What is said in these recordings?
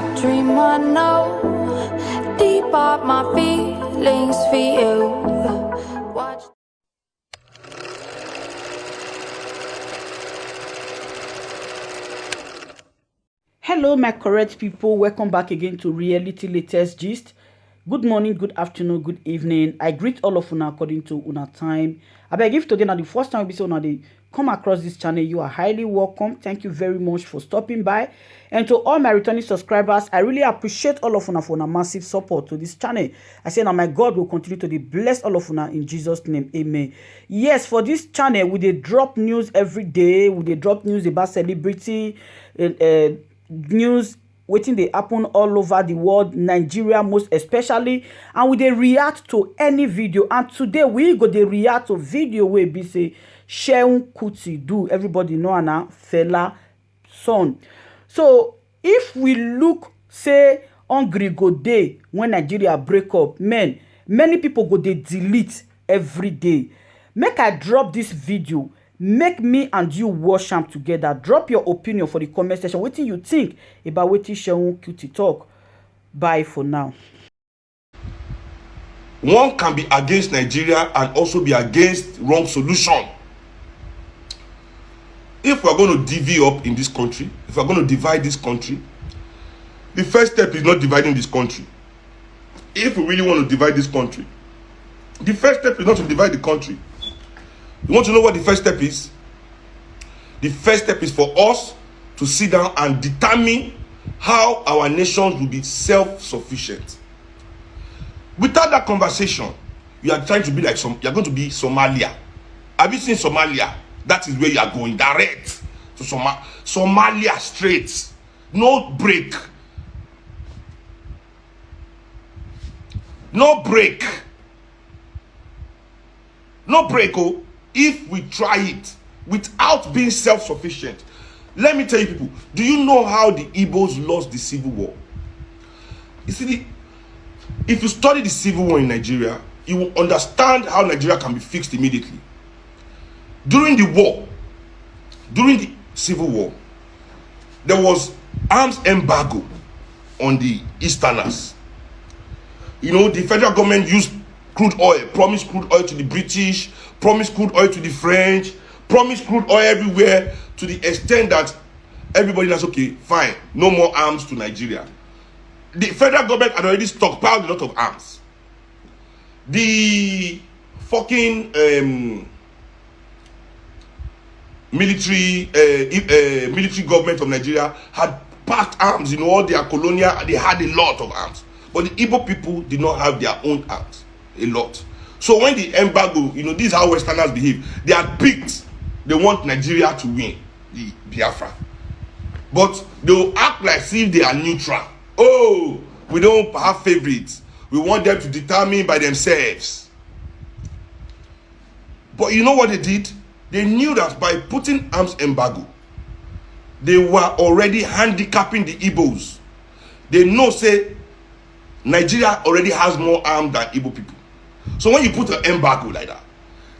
a dream I know. Deep up my feelings for you. Watch. Hello my correct people, welcome back again to Reality Latest Gist. Good morning, good afternoon, good evening. I greet all of una according to una time. I beg if today na the first time we see una dey come across this channel, you are highly welcome. Thank you very much for stopping by. And to all my returning subscribers, I really appreciate all of una for una massive support to this channel. I say now my God will continue to bless all of una in Jesus' name. Amen. Yes, for this channel, we dey drop news every day. We dey drop news about celebrity news wetin dey happen all over the world, Nigeria most especially, and we dey react to any video. And today we go dey react to video wey be say Seun Kuti do. Everybody know na Fela son. So if we look say hungry go dey when Nigeria break up, many people go dey delete every day. Make I drop this video, make me and you watch am together. Drop your opinion for the comment section. Wetin you think about wetin Seun Kuti talk. Bye for now. One can be against Nigeria and also be against wrong solution. If we're going to divvy up in this country, if we're going to divide this country, the first step is not dividing this country. If we really want to divide this country, the first step is not to divide the country. You want to know what the first step is? The first step is for us to sit down and determine how our nations will be self-sufficient. Without that conversation, you are trying to be like you're going to be Somalia. Have you seen Somalia? That is where you are going, direct to Somalia straight. No break. No break. No break, oh. If we try it without being self-sufficient. Let me tell you people, do you know how the Igbos lost the civil war? You see, if you study the civil war in Nigeria, you will understand how Nigeria can be fixed immediately. During the war, during the civil war, there was arms embargo on the Easterners. You know, the federal government used crude oil, promised crude oil to the British, promised crude oil to the French, promised crude oil everywhere, to the extent that everybody was okay, fine, no more arms to Nigeria. The federal government had already stockpiled a lot of arms. The fucking military government of Nigeria had packed arms, you know, all their colonial, they had a lot of arms. But the Igbo people did not have their own arms, a lot. So when the embargo, you know, this is how Westerners behave. They are picked. They want Nigeria to win the Biafra. But they will act like if they are neutral. Oh, we don't have favorites. We want them to determine by themselves. But you know what they did? They knew that by putting arms embargo, they were already handicapping the Igbos. They know, say, Nigeria already has more arms than Igbo people. So when you put an embargo like that,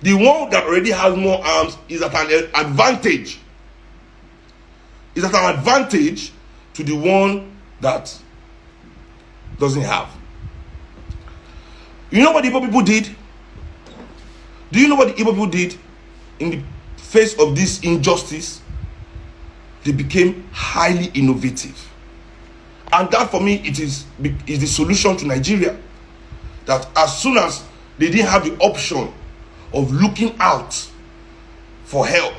the one that already has more arms is at an advantage. Is at an advantage to the one that doesn't have. You know what the Igbo people did? Do you know what the Igbo people did in the face of this injustice? They became highly innovative. And that for me, is the solution to Nigeria. That as soon as they didn't have the option of looking out for help,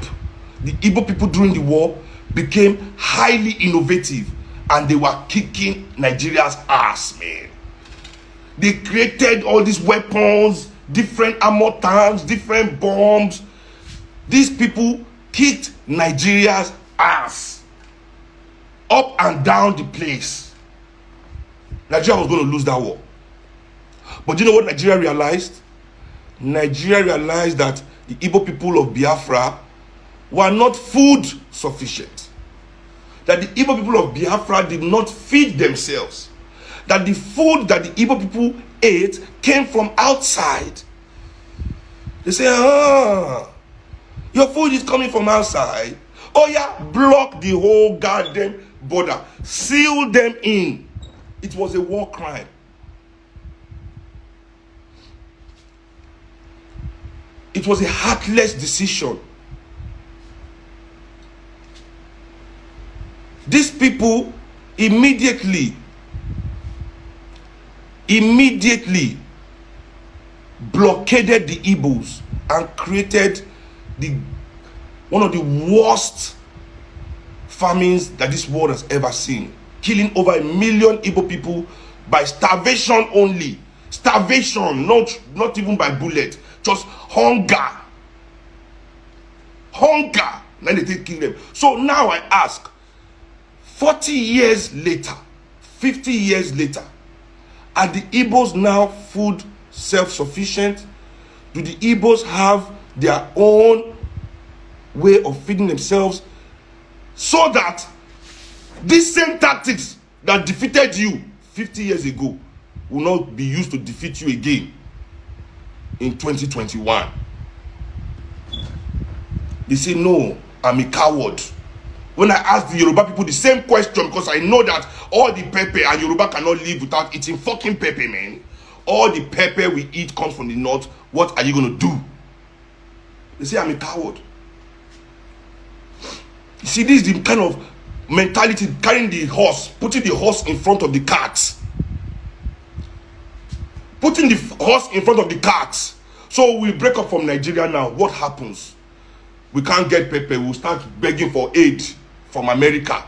the Igbo people during the war became highly innovative and they were kicking Nigeria's ass, man. They created all these weapons, different armor tanks, different bombs. These people kicked Nigeria's ass up and down the place. Nigeria was going to lose that war. But do you know what Nigeria realized? Nigeria realized that the Igbo people of Biafra were not food sufficient. That the Igbo people of Biafra did not feed themselves. That the food that the Igbo people ate came from outside. They say, your food is coming from outside. Oh yeah, block the whole garden, border, seal them in. It was a war crime. It was a heartless decision. These people immediately blockaded the Igbos and created one of the worst famines that this world has ever seen, killing over 1 million Igbo people by starvation only. Starvation, not even by bullet, just hunger. Then they take kill them. So now I ask, 40 years later, 50 years later, are the Igbos now food self-sufficient? Do the Igbos have their own way of feeding themselves, so that these same tactics that defeated you 50 years ago will not be used to defeat you again in 2021? They say, no, I'm a coward. When I ask the Yoruba people the same question, because I know that all the pepper, and Yoruba cannot live without eating fucking pepper, man. All the pepper we eat comes from the north. What are you going to do? They say, I'm a coward. You see, this is the kind of mentality, carrying the horse, putting the horse in front of the cart. Putting the horse in front of the cart. So we break up from Nigeria now. What happens? We can't get pepper. We'll start begging for aid from America.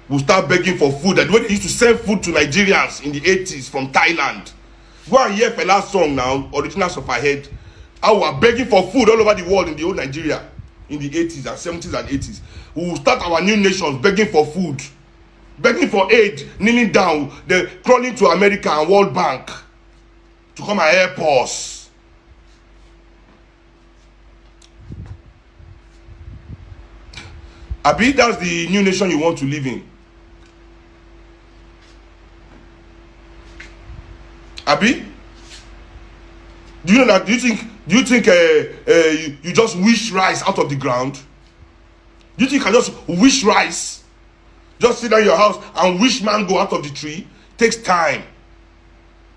We'll start begging for food. That way they used to send food to Nigerians in the 80s from Thailand. Go and hear Fela's song now, Originals of Our Head. I was begging for food all over the world in the old Nigeria in the 80s and 70s and 80s. We will start our new nations begging for food, begging for aid, kneeling down, then crawling to America and World Bank to come and help us. Abi, that's the new nation you want to live in. Abi, do you know that? Do you think you just wish rice out of the ground? Do you think you can just wish rice? Just sit down in your house and wish mango out of the tree? Takes time.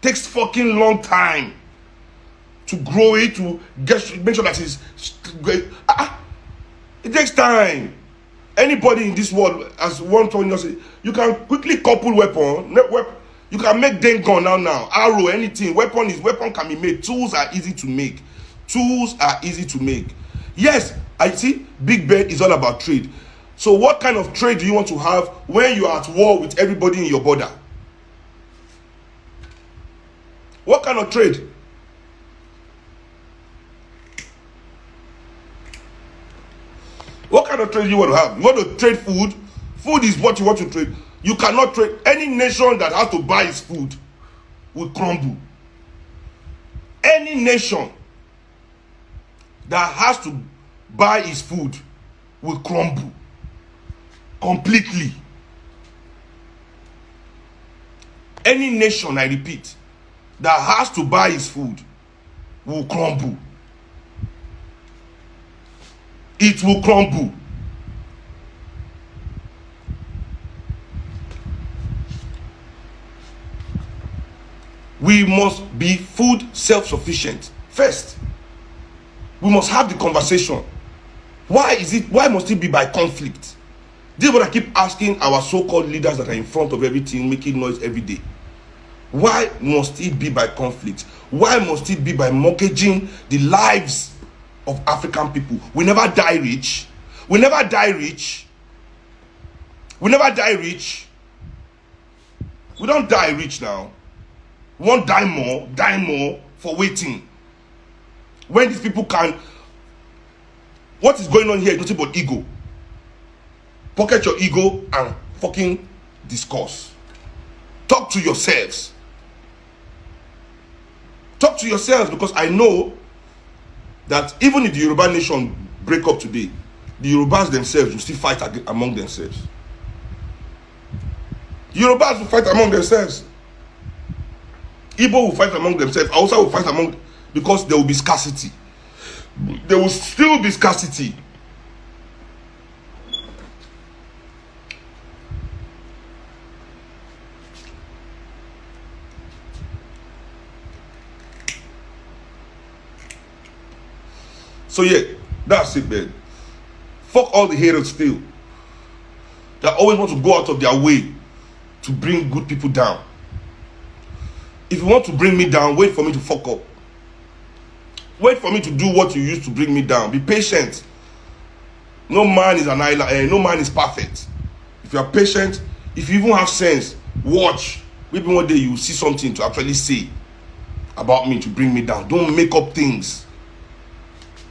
Takes fucking long time to grow it, to make sure that it's it takes time. Anybody in this world, as one told us, you can quickly couple weapon. You can make them gun now. Arrow, anything. Weapon can be made. Tools are easy to make. Yes, I see. Big Ben is all about trade. So what kind of trade do you want to have when you are at war with everybody in your border? What kind of trade? What kind of trade do you want to have? You want to trade food? Food is what you want to trade. You cannot trade. Any nation that has to buy its food will crumble. Any nation that has to buy its food will crumble completely. Any nation, I repeat, that has to buy its food will crumble. It will crumble. We must be food self-sufficient first. We must have the conversation. Why must it be by conflict? This is what I keep asking our so-called leaders that are in front of everything, making noise every day. Why must it be by conflict? Why must it be by mortgaging the lives of African people? We never die rich. We never die rich. We never die rich. We don't die rich now. We won't die more for waiting. When these people can, what is going on here is nothing but ego. Pocket your ego and fucking discuss. Talk to yourselves. Talk to yourselves, because I know that even if the Yoruba nation break up today, the Yorubas themselves will still fight among themselves. The Yorubas will fight among themselves. Igbo will fight among themselves. Hausa will fight among, because there will be scarcity. There will still be scarcity. So yeah, that's it, man. Fuck all the haters still. They always want to go out of their way to bring good people down. If you want to bring me down, wait for me to fuck up. Wait for me to do what you used to bring me down. Be patient. No man is an island. No man is perfect. If you are patient, if you even have sense, watch. Maybe one day you will see something to actually say about me to bring me down. Don't make up things.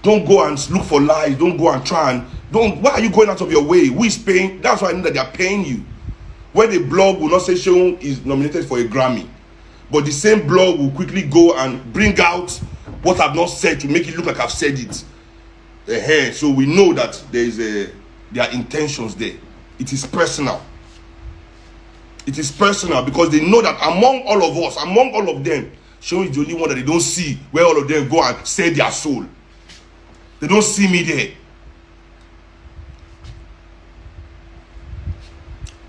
Don't go and look for lies. Don't go and try and why are you going out of your way? Who is paying? That's why I know that they are paying you. When the blog will not say Seun is nominated for a Grammy, but the same blog will quickly go and bring out what I've not said to make it look like I've said it. So we know that there are intentions there. It is personal. It is personal because they know that among all of us, among all of them, Seun is the only one that they don't see where all of them go and sell their soul. They don't see me there.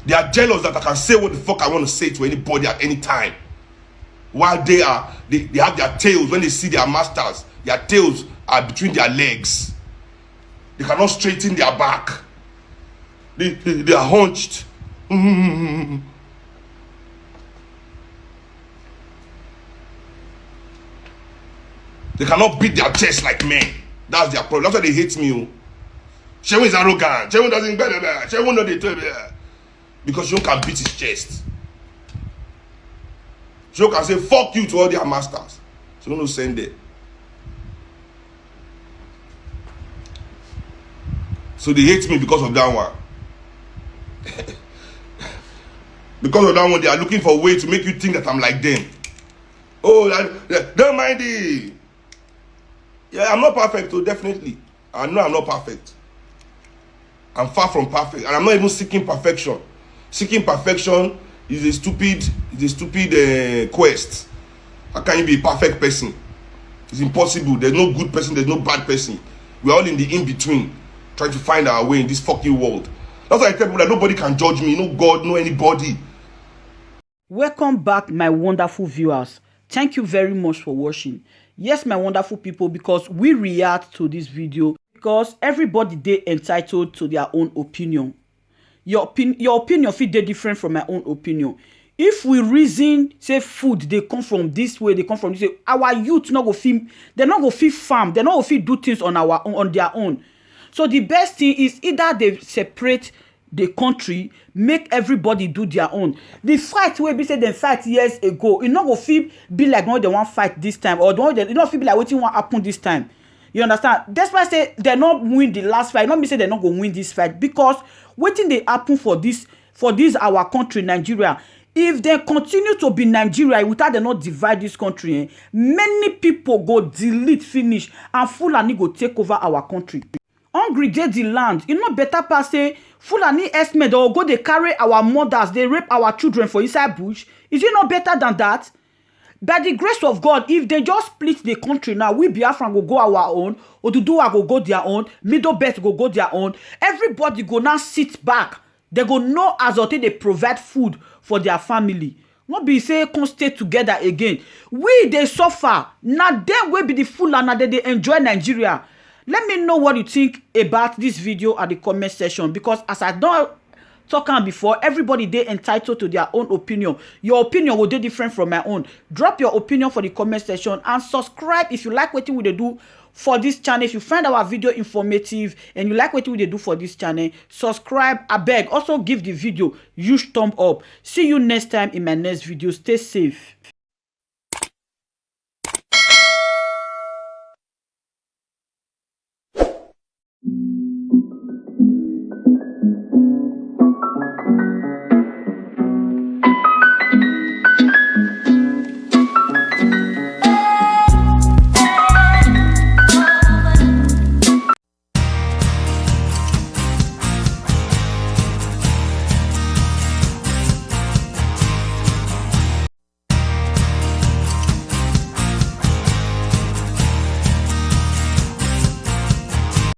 They are jealous that I can say what the fuck I want to say to anybody at any time. While they have their tails, when they see their masters, their tails are between their legs. They cannot straighten their back. They are hunched. They cannot beat their chest like men. That's their problem. That's why they hate me. Seun is arrogant. Seun doesn't better. Seun know they tell me. Because Seun can beat his chest. Seun can say fuck you to all their masters. Seun no send it. So they hate me because of that one. Because of that one, they are looking for a way to make you think that I'm like them. Oh, don't mind it. Yeah, I'm not perfect, though, definitely. I know I'm not perfect. I'm far from perfect. And I'm not even seeking perfection. Seeking perfection is a stupid quest. How can you be a perfect person? It's impossible. There's no good person, there's no bad person. We're all in the in-between, trying to find our way in this fucking world. That's why I tell people that nobody can judge me. No God, no anybody. Welcome back, my wonderful viewers. Thank you very much for watching. Yes, my wonderful people, because we react to this video because everybody they entitled to their own opinion. Your opinion fit dey different from my own opinion. If we reason say food they come from this way, they come from this way, our youth not go feel, they not go feel farm, they not go feel do things on their own. So the best thing is either they separate the country, make everybody do their own. The fight wey be say dem fight years ago, it not go feel be like no they want fight this time, or it not feel be like wetin wan happen this time. You understand? That's why I say they not win the last fight. Not me say they not go win this fight because wetin dey happen for this our country, Nigeria. If they continue to be Nigeria without they not divide this country, many people go delete finish and Fulani go take over our country. Hungry dey the land. E no better pass say Fulani herdsmen or go dey carry our mothers, they rape our children for inside bush. Is it not better than that? By the grace of God, if they just split the country now, we Biafran go our own, Oduduwa go their own, Middle Belt go their own. Everybody go now sit back. They go know as they provide food for their family. Not be say come stay together again. We they suffer. Now them will be the full and they enjoy Nigeria. Let me know what you think about this video at the comment section, because as I don't talk on before, everybody they entitled to their own opinion. Your opinion will be different from my own. Drop your opinion for the comment section and subscribe if you like what we do for this channel. If you find our video informative and you like what we do for this channel, subscribe. I beg. Also give the video huge thumb up. See you next time in my next video. Stay safe.